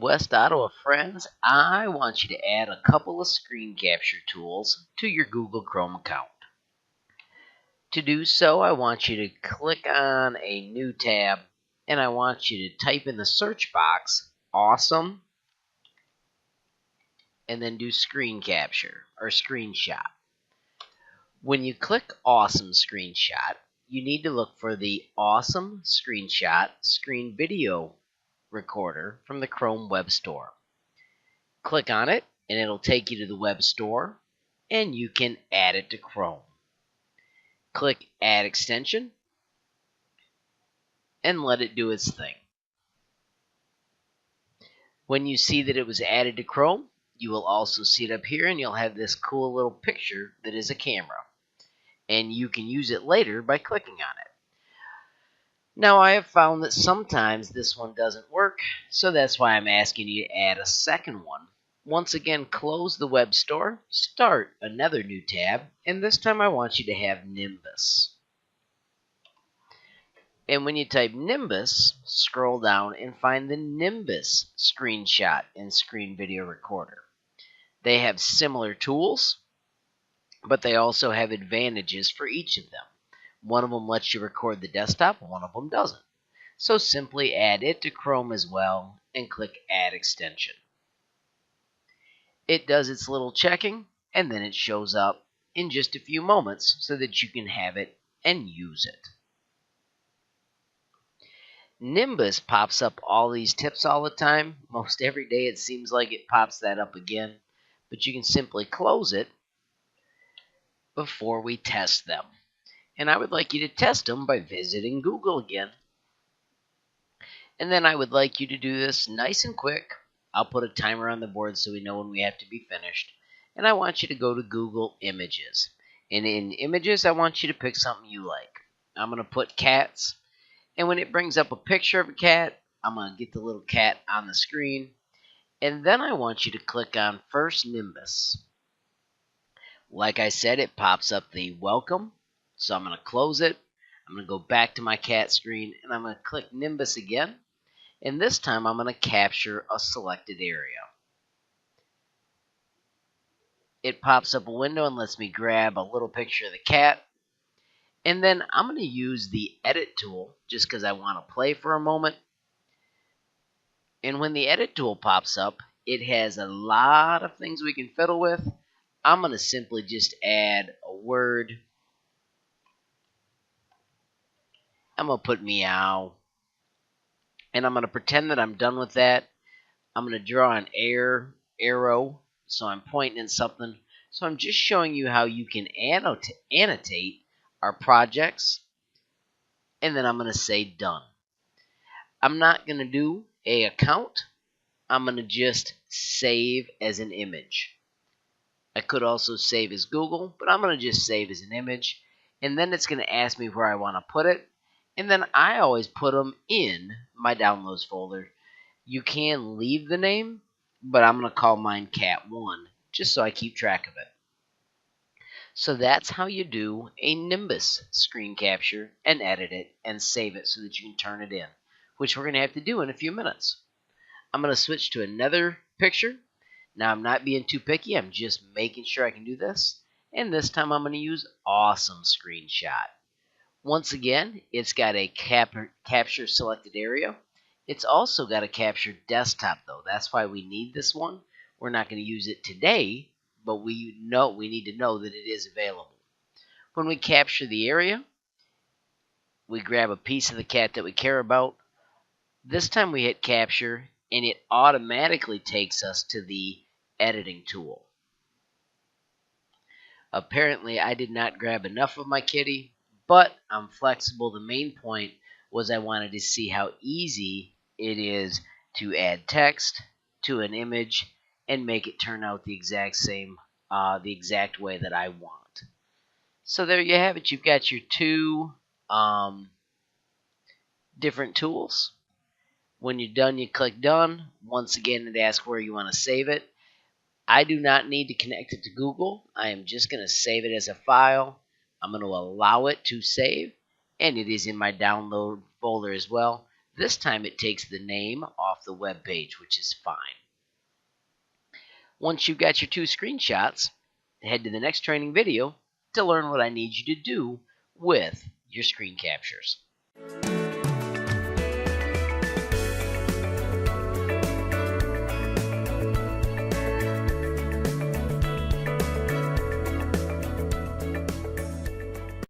West Ottawa friends, I want you to add a couple of screen capture tools to your Google Chrome account. To do so, I want you to click on a new tab and I want you to type in the search box awesome and then do screen capture or screenshot. When you click awesome screenshot, you need to look for the awesome screenshot screen video recorder from the Chrome Web Store. Click on it and it'll take you to the web store and you can add it to Chrome. Click add extension and let it do its thing. When you see that it was added to Chrome, you will also see it up here and you'll have this cool little picture that is a camera. And you can use it later by clicking on it. Now I have found that sometimes this one doesn't work, so that's why I'm asking you to add a second one. Once again, close the web store, start another new tab, and this time I want you to have Nimbus. And when you type Nimbus, scroll down and find the Nimbus Screenshot and Screen Video Recorder. They have similar tools, but they also have advantages for each of them. One of them lets you record the desktop, one of them doesn't. So simply add it to Chrome as well and click Add Extension. It does its little checking and then it shows up in just a few moments so that you can have it and use it. Nimbus pops up all these tips all the time. Most every day it seems like it pops that up again, but you can simply close it before we test them. And I would like you to test them by visiting Google again. And then I would like you to do this nice and quick. I'll put a timer on the board so we know when we have to be finished. And I want you to go to Google Images. And in Images, I want you to pick something you like. I'm going to put cats. And when it brings up a picture of a cat, I'm going to get the little cat on the screen. And then I want you to click on First Nimbus. Like I said, it pops up the welcome. So I'm going to close it. I'm going to go back to my cat screen. And I'm going to click Nimbus again. And this time I'm going to capture a selected area. It pops up a window and lets me grab a little picture of the cat. And then I'm going to use the edit tool just because I want to play for a moment. And when the edit tool pops up, it has a lot of things we can fiddle with. I'm going to simply just add a word. I'm going to put meow. And I'm going to pretend that I'm done with that. I'm going to draw an arrow. So I'm pointing at something. So I'm just showing you how you can annotate our projects. And then I'm going to say done. I'm not going to do an account. I'm going to just save as an image. I could also save as Google, but I'm going to just save as an image. And then it's going to ask me where I want to put it. And then I always put them in my downloads folder. You can leave the name, but I'm going to call mine Cat1 just so I keep track of it. So that's how you do a Nimbus screen capture and edit it and save it so that you can turn it in, which we're going to have to do in a few minutes. I'm going to switch to another picture. Now I'm not being too picky. I'm just making sure I can do this. And this time I'm going to use Awesome Screenshot. Once again, it's got a capture selected area. It's also got a capture desktop, though. That's why we need this one. We're not going to use it today, but we need to know that it is available. When we capture the area, we grab a piece of the cat that we care about. This time we hit capture, and it automatically takes us to the editing tool. Apparently, I did not grab enough of my kitty, but I'm flexible. The main point was I wanted to see how easy it is to add text to an image and make it turn out the exact same, the exact way that I want. So there you have it. You've got your two different tools. When you're done, you click done. Once again, it asks where you want to save it. I do not need to connect it to Google. I am just going to save it as a file. I'm going to allow it to save, and it is in my download folder as well. This time it takes the name off the web page, which is fine. Once you've got your 2 screenshots, head to the next training video to learn what I need you to do with your screen captures.